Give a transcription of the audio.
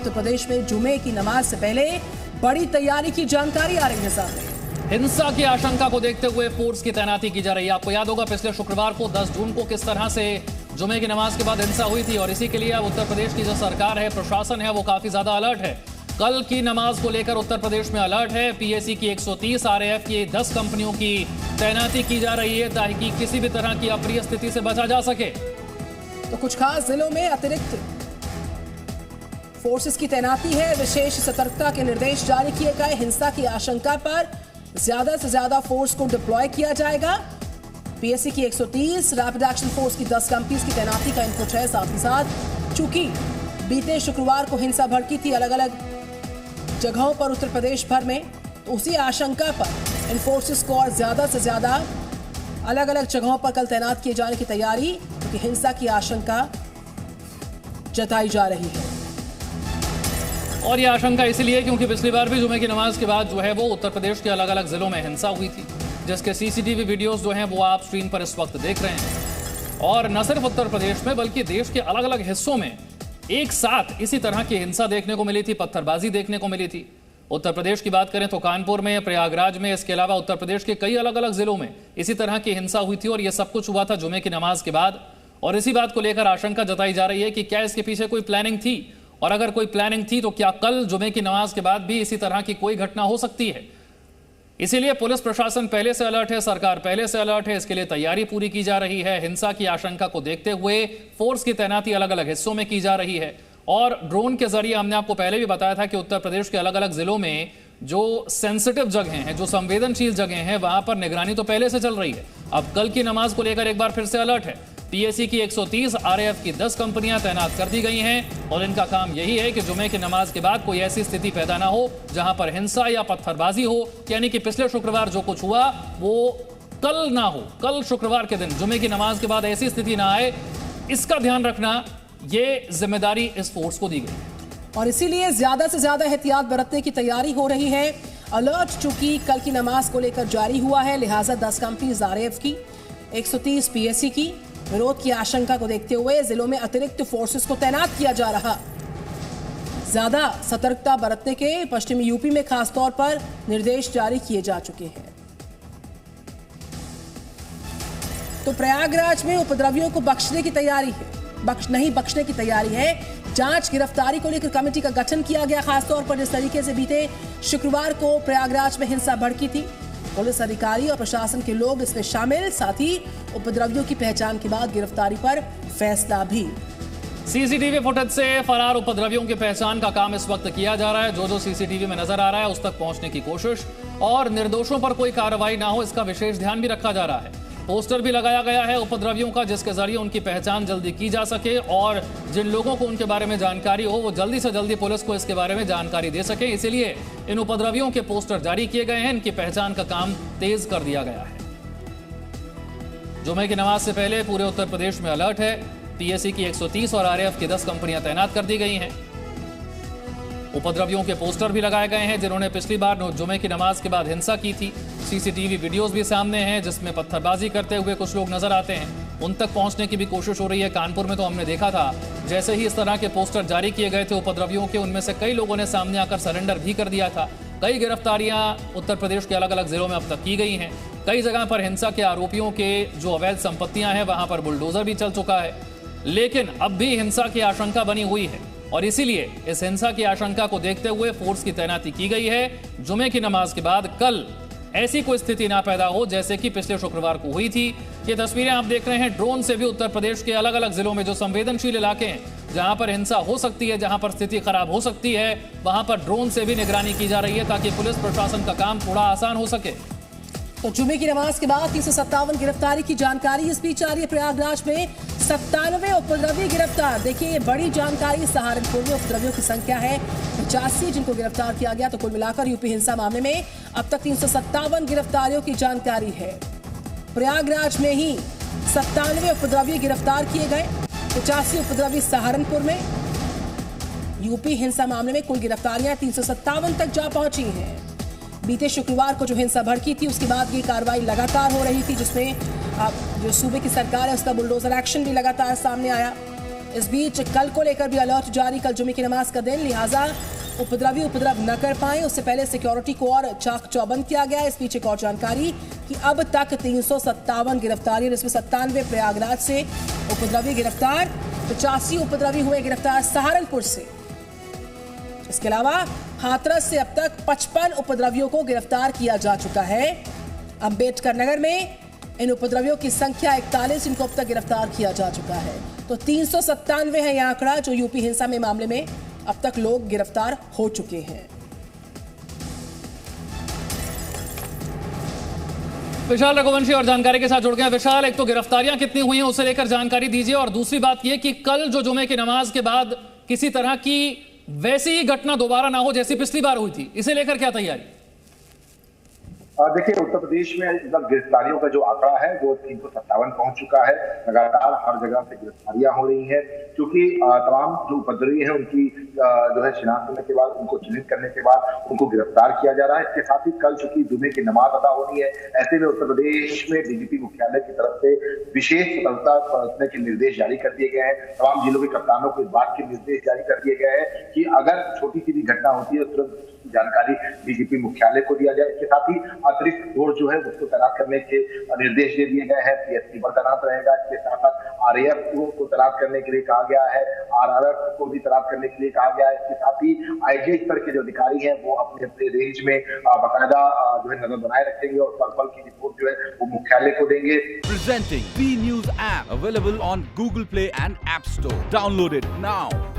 उत्तर प्रदेश में जुमे की नमाज से पहले बड़ी तैयारी की जानकारी आ रही है सामने। हिंसा की आशंका को देखते हुए फोर्स की तैनाती की जा रही है। आपको याद होगा पिछले शुक्रवार को 10 जून को किस तरह से जुमे की नमाज के बाद हिंसा हुई थी और इसी के लिए अब उत्तर प्रदेश की जो सरकार है, प्रशासन है, वो काफी ज्यादा अलर्ट है। कल की नमाज को लेकर उत्तर प्रदेश में अलर्ट है। पीएसी की 130, आरएएफ की 10 कंपनियों की तैनाती की जा रही है ताकि किसी भी तरह की अप्रिय स्थिति से बचा जा सके। तो कुछ खास जिलों में अतिरिक्त फोर्सेस की तैनाती है। विशेष सतर्कता के निर्देश जारी किए गए। हिंसा की आशंका पर ज्यादा से ज्यादा फोर्स को डिप्लॉय किया जाएगा। पीएससी की 130, रैपिड एक्शन फोर्स की 10 कंपनीज की तैनाती का इनपुट है। साथ ही साथ चूंकि बीते शुक्रवार को हिंसा भड़की थी अलग अलग जगहों पर उत्तर प्रदेश भर में, तो उसी आशंका पर इन फोर्सेस को और ज्यादा से ज्यादा अलग अलग जगहों पर कल तैनात किए जाने की तैयारी, क्योंकि हिंसा की आशंका जताई जा रही है। और ये आशंका इसलिए क्योंकि पिछली बार भी जुमे की नमाज के बाद जो है वो उत्तर प्रदेश के अलग अलग जिलों में हिंसा हुई थी, जिसके सीसीटीवी वीडियोस जो हैं वो आप स्क्रीन पर इस वक्त देख रहे हैं। और न सिर्फ उत्तर प्रदेश में बल्कि देश के अलग अलग हिस्सों में एक साथ इसी तरह की हिंसा देखने को मिली थी, पत्थरबाजी देखने को मिली थी। उत्तर प्रदेश की बात करें तो कानपुर में, प्रयागराज में, इसके अलावा उत्तर प्रदेश के कई अलग अलग जिलों में इसी तरह की हिंसा हुई थी और यह सब कुछ हुआ था जुमे की नमाज के बाद। और इसी बात को लेकर आशंका जताई जा रही है कि क्या इसके पीछे कोई प्लानिंग थी, और अगर कोई प्लानिंग थी तो क्या कल जुमे की नमाज के बाद भी इसी तरह की कोई घटना हो सकती है। इसीलिए पुलिस प्रशासन पहले से अलर्ट है, सरकार पहले से अलर्ट है, इसके लिए तैयारी पूरी की जा रही है। हिंसा की आशंका को देखते हुए फोर्स की तैनाती अलग अलग हिस्सों में की जा रही है। और ड्रोन के जरिए हमने आपको पहले भी बताया था कि उत्तर प्रदेश के अलग अलग जिलों में जो सेंसिटिव जगह हैं, जो संवेदनशील जगह हैं, वहां पर निगरानी तो पहले से चल रही है। अब कल की नमाज को लेकर एक बार फिर से अलर्ट है। पीएसी की 130, आरएएफ की 10 कंपनियां तैनात कर दी गई हैं और इनका काम यही है कि जुमे की नमाज के बाद कोई ऐसी स्थिति पैदा ना हो जहां पर हिंसा या पत्थरबाजी हो, यानी कि पिछले शुक्रवार जो कुछ हुआ वो कल ना हो। कल शुक्रवार के दिन जुमे की नमाज के बाद ऐसी स्थिति ना आए, इसका ध्यान रखना, ये जिम्मेदारी इस फोर्स को दी गई है। और इसीलिए ज्यादा से ज्यादा एहतियात बरतने की तैयारी हो रही है। अलर्ट चूंकि कल की नमाज को लेकर जारी हुआ है, लिहाजा 10 कंपनीज आरएएफ की, 130 पीएससी की, विरोध की आशंका को देखते हुए जिलों में अतिरिक्त फोर्सेस को तैनात किया जा रहा। ज्यादा सतर्कता बरतने के पश्चिमी यूपी में खासतौर पर निर्देश जारी किए जा चुके हैं। तो प्रयागराज में उपद्रवियों को बख्शने की तैयारी है, नहीं बख्शने की तैयारी है। जांच गिरफ्तारी को लेकर कमेटी का गठन किया गया। खासतौर पर जिस तरीके से बीते शुक्रवार को प्रयागराज में हिंसा भड़की थी, पुलिस अधिकारी और प्रशासन के लोग इसमें शामिल, साथ ही उपद्रवियों की पहचान के बाद गिरफ्तारी पर फैसला भी। सीसीटीवी फुटेज से फरार उपद्रवियों की पहचान का काम इस वक्त किया जा रहा है। जो जो सीसीटीवी में नजर आ रहा है उस तक पहुंचने की कोशिश और निर्दोषों पर कोई कार्रवाई ना हो, इसका विशेष ध्यान भी रखा जा रहा है। पोस्टर भी लगाया गया है उपद्रवियों का, जिसके जरिए उनकी पहचान जल्दी की जा सके और जिन लोगों को उनके बारे में जानकारी हो वो जल्दी से जल्दी पुलिस को इसके बारे में जानकारी दे सके। इसीलिए इन उपद्रवियों के पोस्टर जारी किए गए हैं, इनकी पहचान का काम तेज कर दिया गया है। जुमे की नमाज से पहले पूरे उत्तर प्रदेश में अलर्ट है। पीएससी की 130 और आरएएफ की 10 कंपनियां तैनात कर दी गई हैं। उपद्रवियों के पोस्टर भी लगाए गए हैं जिन्होंने पिछली बार जुमे की नमाज के बाद हिंसा की थी। सीसीटीवी वीडियोस भी सामने हैं जिसमें पत्थरबाजी करते हुए कुछ लोग नजर आते हैं। उन तक पहुंचने की भी कोशिश हो रही है। कानपुर में तो हमने देखा था, जैसे ही इस तरह के पोस्टर जारी किए गए थे उपद्रवियों के, उनमें से कई लोगों ने सामने आकर सरेंडर भी कर दिया था। कई गिरफ्तारियां उत्तर प्रदेश के अलग अलग जिलों में अब तक की गई हैं। कई जगह पर हिंसा के आरोपियों के जो अवैध संपत्तियां हैं वहां पर बुलडोजर भी चल चुका है। लेकिन अब भी हिंसा की आशंका बनी हुई है और इसीलिए इस हिंसा की आशंका को देखते हुए फोर्स की तैनाती की गई है। जुमे की नमाज के बाद कल ऐसी कोई स्थिति ना पैदा हो जैसे कि पिछले शुक्रवार को हुई थी। ये तस्वीरें आप देख रहे हैं ड्रोन से भी उत्तर प्रदेश के अलग अलग जिलों में जो संवेदनशील इलाके हैं, जहां पर हिंसा हो सकती है, जहां पर स्थिति खराब हो सकती है, वहां पर ड्रोन से भी निगरानी की जा रही है ताकि पुलिस प्रशासन का काम थोड़ा आसान हो सके। तो जुमे की नमाज के बाद 357 गिरफ्तारी की जानकारी इस बीच आ रही है। प्रयागराज में 97 उपद्रवी गिरफ्तार। देखिए ये बड़ी जानकारी। सहारनपुर में उपद्रवियों की संख्या है 85 जिनको गिरफ्तार किया गया। तो कुल मिलाकर यूपी हिंसा मामले में अब तक 357 गिरफ्तारियों की जानकारी है। प्रयागराज में ही 97 उपद्रवी गिरफ्तार किए गए। 85 उपद्रवी सहारनपुर में। यूपी हिंसा मामले में कुल गिरफ्तारियां 357 तक जा पहुंची हैं। बीते शुक्रवार को जो हिंसा भड़की थी उसके बाद ये कार्रवाई लगातार हो रही थी, जिसमें जो सूबे की सरकार है उसका बुलडोजर एक्शन भी लगातार सामने आया। इस बीच कल को लेकर भी अलर्ट जारी, कल जुमे की नमाज का दिन, लिहाजा उपद्रवी उपद्रव न कर पाए उससे पहले सिक्योरिटी को और चाक चौबंद किया गया। इस बीच एक और जानकारी कि अब तक 357 गिरफ्तारी, जिसमें 97 प्रयागराज से उपद्रवी गिरफ्तार, 85 उपद्रवी हुए गिरफ्तार सहारनपुर से। इसके अलावा हाथरस से अब तक 55 उपद्रवियों को गिरफ्तार किया जा चुका है। अंबेडकर नगर में इन उपद्रवियों की संख्या 41, इनको अब तक गिरफ्तार किया जा चुका है। तो 397 है यह आंकड़ा जो यूपी हिंसा में मामले में अब तक लोग गिरफ्तार हो चुके हैं। विशाल रघुवंशी और जानकारी के साथ जुड़ गए हैं। विशाल, एक तो गिरफ्तारियां कितनी हुई हैं उसे लेकर जानकारी दीजिए, और दूसरी बात यह कि कल जो जुमे की नमाज के बाद किसी तरह की वैसी ही घटना दोबारा ना हो जैसी पिछली बार हुई थी, इसे लेकर क्या तैयारी? देखिए, उत्तर प्रदेश में गिरफ्तारियों का जो आंकड़ा है वो 357 पहुंच चुका है। लगातार हर जगह से गिरफ्तारियां हो रही हैं, क्योंकि तमाम जो उपद्रवी हैं उनकी जो है शिनाख्त करने के बाद, उनको चिन्हित करने के बाद उनको गिरफ्तार किया जा रहा है। इसके साथ ही कल चूंकि जुमे की नमाज अदा होनी है, ऐसे में उत्तर प्रदेश में डीजीपी मुख्यालय की तरफ से विशेष सतर्कता बरतने के निर्देश जारी कर दिए गए हैं। तमाम जिलों के कप्तानों को इस बात के निर्देश जारी कर दिए गए हैं कि अगर छोटी सी भी घटना होती है तुरंत जानकारी डीजीपी मुख्यालय को दिया जाए। इसके साथ ही अतिरिक्त फोर्स जो है उसको तैनात करने के निर्देश दे दिए गए हैं। पीएसपी पर तैनात रहेगा। इसके साथ साथ आरएएफ को तैनात करने के लिए कहा गया है, आरआरएफ को भी तैनात करने के लिए कहा गया है। इसके साथ ही आईजी स्तर के जो अधिकारी हैं वो अपने अपने रेंज में बाकायदा जो है नजर बनाए रखेंगे और पल की रिपोर्ट जो है वो मुख्यालय को देंगे। Presenting B News app available on Google Play and App Store. Download it now.